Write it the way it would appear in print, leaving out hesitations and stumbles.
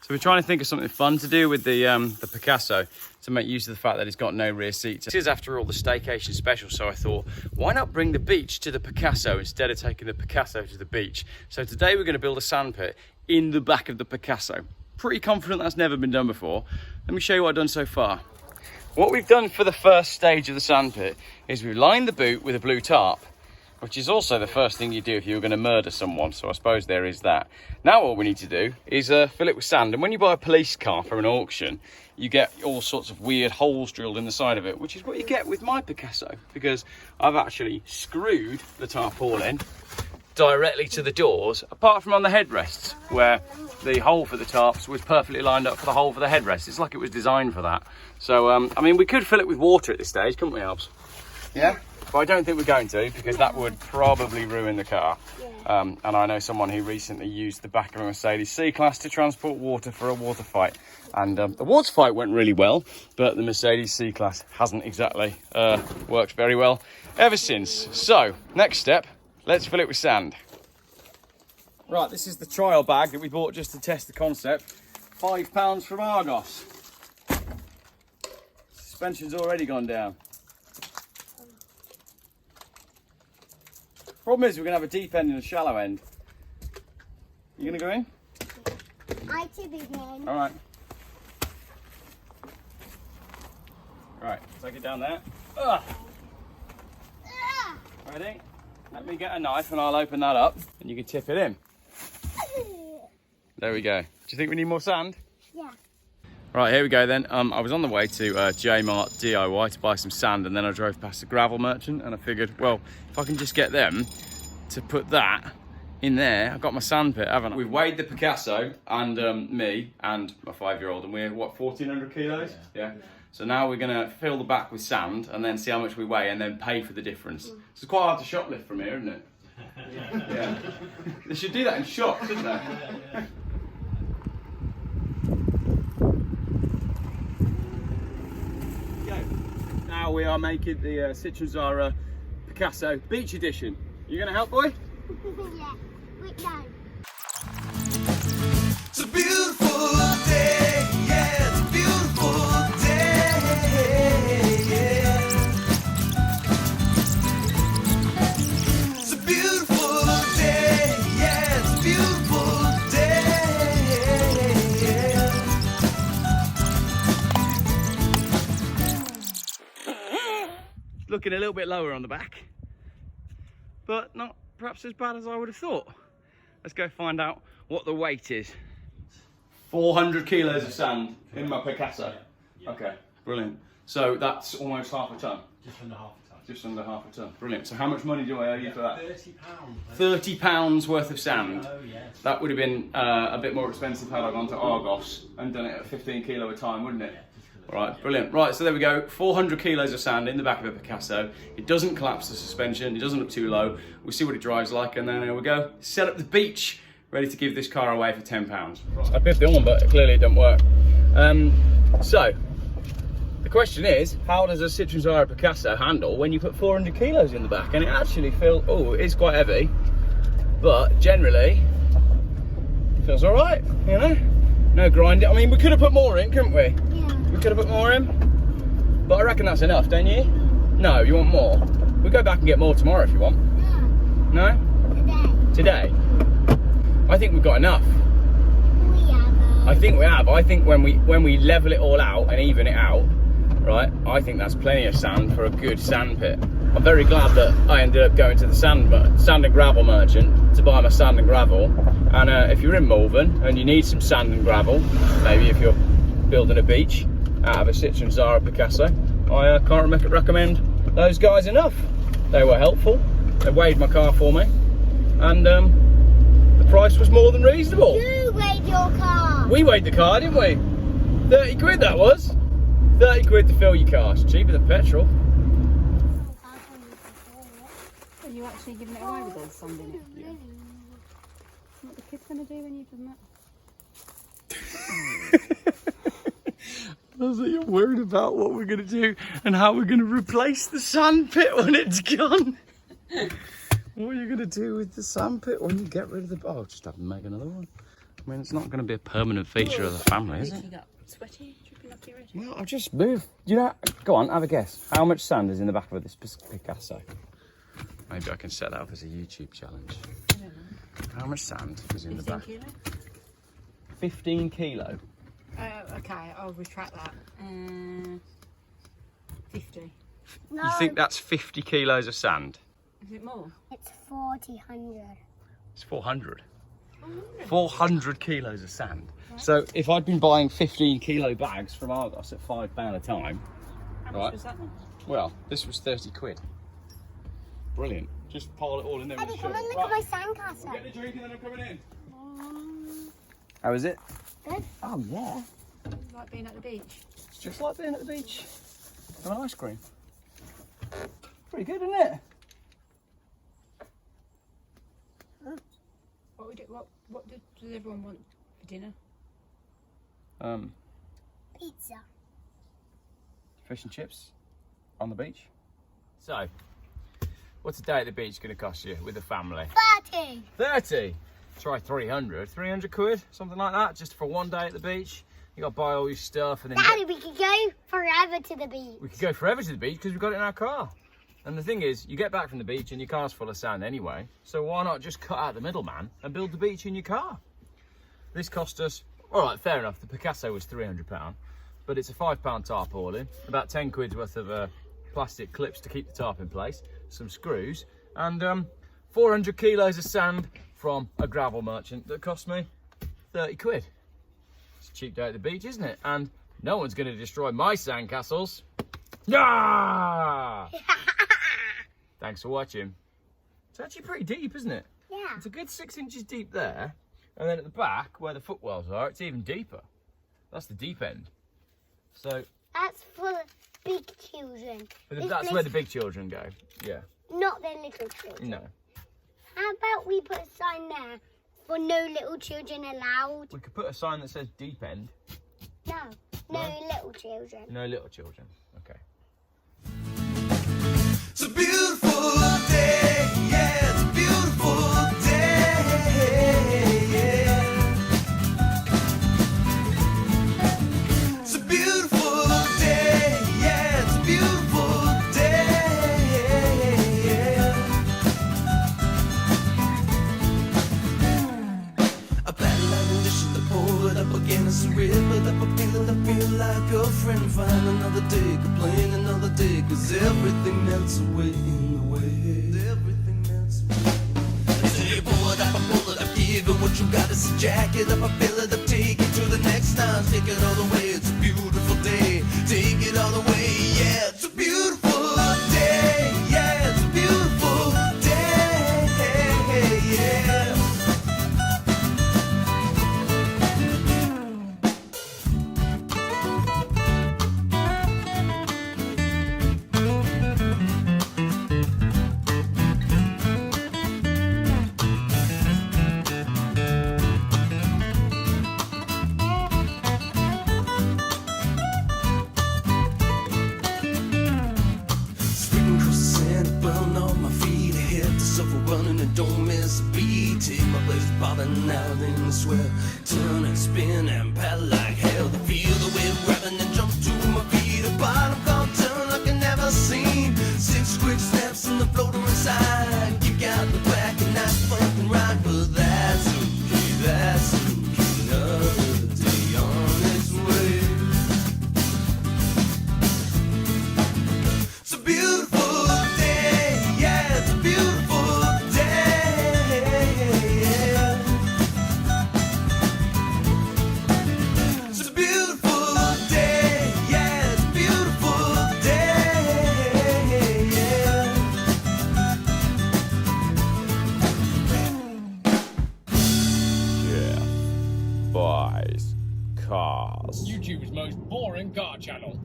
So we're trying to think of something fun to do with the Picasso to make use of the fact that it's got no rear seats. This is, after all, the staycation special, so I thought, why not bring the beach to the Picasso instead of taking the Picasso to the beach? So today we're going to build a sandpit in the back of the Picasso. Pretty confident that's never been done before. Let me show you what I've done so far. What we've done for the first stage of the sandpit is we've lined the boot with a blue tarp, which is also the first thing you do if you were going to murder someone, so I suppose there is that. Now what we need to do is fill it with sand, and when you buy a police car from an auction, you get all sorts of weird holes drilled in the side of it, which is what you get with my Picasso, because I've actually screwed the tarpaulin directly to the doors, apart from on the headrests, where the hole for the tarps was perfectly lined up for the hole for the headrest. It's like it was designed for that. So, I mean, we could fill it with water at this stage, couldn't we, Albs? Yeah? But I don't think we're going to, because that would probably ruin the car. And I know someone who recently used the back of a Mercedes C-Class to transport water for a water fight. And the water fight went really well, but the Mercedes C-Class hasn't exactly worked very well ever since. So, next step, let's fill it with sand. Right, this is the trial bag that we bought just to test the concept. £5 from Argos. Suspension's already gone down. Problem is, we're going to have a deep end and a shallow end. You going to go in? I to begin. All right. Right, take it down there. Ugh. Ready? Let me get a knife and I'll open that up and you can tip it in. There we go. Do you think we need more sand? Yeah. Right, here we go then. I was on the way to J-Mart DIY to buy some sand, and then I drove past a gravel merchant and I figured, well, if I can just get them to put that in there, I've got my sand pit, haven't I? We've weighed the Picasso and me and my 5-year-old, and we're, what, 1,400 kilos? Yeah. So now we're gonna fill the back with sand and then see how much we weigh and then pay for the difference. It's quite hard to shoplift from here, isn't it? Yeah. They should do that in shops, shouldn't they? Now we are making the Citroen Xsara Picasso Beach Edition. You gonna help, boy? Yeah. Wait, no. It's a beautiful day, yeah, it's a beautiful day, yeah. It's a beautiful day, yeah, it's a beautiful day, yeah. Looking a little bit lower on the back, but not perhaps as bad as I would have thought. Let's go find out what the weight is. 400 kilos of sand in my Picasso. Yeah. Okay, brilliant. So that's almost half a ton. Just under half a ton. Just under half a ton. Brilliant. So how much money do I owe you for that? £30. £30 worth of sand. Oh, yes. That would have been a bit more expensive had I gone to Argos and done it at 15 kilo a time, wouldn't it? Right, brilliant. Right, so there we go. 400 kilos of sand in the back of a Picasso. It doesn't collapse the suspension. It doesn't look too low. We'll see what it drives like, and then there we go. Set up the beach, ready to give this car away for £10. I biffed it on, but clearly it didn't work. So, the question is, how does a Citroen Xsara Picasso handle when you put 400 kilos in the back? And it actually feels, oh, it is quite heavy, but generally, it feels all right, you know? No grinding. I mean, we could have put more in, couldn't we? Yeah. We could have put more in, but I reckon that's enough, don't you? No, you want more? We'll go back and get more tomorrow if you want. Yeah. No? Today. Today? I think we've got enough. We have. I think we have. I think when we level it all out and even it out, right, I think that's plenty of sand for a good sand pit. I'm very glad that I ended up going to the sand and gravel merchant to buy my sand and gravel. And if you're in Malvern and you need some sand and gravel, maybe if you're building a beach out of a Citroen Xsara Picasso, I can't recommend those guys enough. They were helpful. They weighed my car for me, and the price was more than reasonable. You weighed your car. We weighed the car, didn't we? 30 quid that was. 30 quid to fill your car. It's cheaper than petrol. Are you actually giving it away with all the sand in it? Yeah. What are the kids going to do when you've done that? I was like, you're worried about what we're going to do and how we're going to replace the sand pit when it's gone. What are you going to do with the sand pit when you get rid of the... Oh, just have to make another one. I mean, it's not going to be a permanent feature of the family, is it? You got sweaty, dripping up your head. Well, I've just moved. You know, go on, have a guess. How much sand is in the back of this Picasso? Maybe I can set that up as a YouTube challenge. I don't know. How much sand is in the 15 back? kilo? 15 kilo. Okay, I'll retract that. 50. No, You think that's 50 kilos of sand? Is it more? it's 400. It's 400. 400 kilos of sand. So if I'd been buying 15 kilo bags from Argos at £5 a time, How right? much was that then? Well, this was 30 quid. Brilliant. Just pile it all in there with Daddy, a come shovel. and look at my sandcastle. Get the drink and then I'm coming in. Um, How is it? Good. Oh yeah. Like being at the beach. It's just like being at the beach. Have an ice cream. Pretty good, isn't it? What does everyone want for dinner? Pizza. Fish and chips on the beach. So, what's a day at the beach going to cost you with the family? 30. 30. Try 300. 300 quid, something like that, just for one day at the beach. You got to buy all your stuff and then Daddy, we could go forever to the beach. we could go forever to the beach because we've got it in our car. And the thing is, you get back from the beach and your car's full of sand anyway. So why not just cut out the middleman and build the beach in your car? This cost us, all right, fair enough. The Picasso was £300, but it's a £5 tarpaulin, about 10 quid's worth of plastic clips to keep the tarp in place, some screws, and 400 kilos of sand from a gravel merchant that cost me 30 quid. It's a cheap day at the beach, isn't it? And no one's going to destroy my sandcastles. Ah! Thanks for watching. It's actually pretty deep, isn't it? Yeah. It's a good 6 inches deep there. And then at the back, where the footwells are, it's even deeper. That's the deep end. So That's for the big children. This that's place- where the big children go. Yeah. Not the little children. No. How about we put a sign there for no little children allowed? We could put a sign that says deep end. No. No No? little children. No little children. Okay. It's a beautiful day, yeah, it's a beautiful day, yeah. It's a beautiful day, yeah, it's a beautiful day, yeah. I battle like a dish in the pour it up against the river that I feel like a friend. Find another day, complain another day, cause everything melts away in the way. Everything melts away. So you pull it up, give it what you got. It's a jacket up, I fill it up, take it to the next time. Take it all the way, it's a beautiful day. Take it all the way, yeah, it's a beautiful day. Yeah, it's a beautiful day, yeah. Spring across the sand, burn on my feet. I hit the sofa running and don't miss a beat. Take my place, bobbing out in the swell. Turn and spin and paddle like hell. To feel the wind grabbing and jump to my feet. A bottom gone turn like I never seen. 6 quick snaps and the floater inside. Kick out the back and that's fucking right. But that's okay, that's okay. Another day on its way. It's a beautiful day, yeah, it's a beautiful day, yeah. It's a beautiful day, yeah, it's a beautiful day, yeah. Yeah. Buys cars. YouTube's most boring car channel.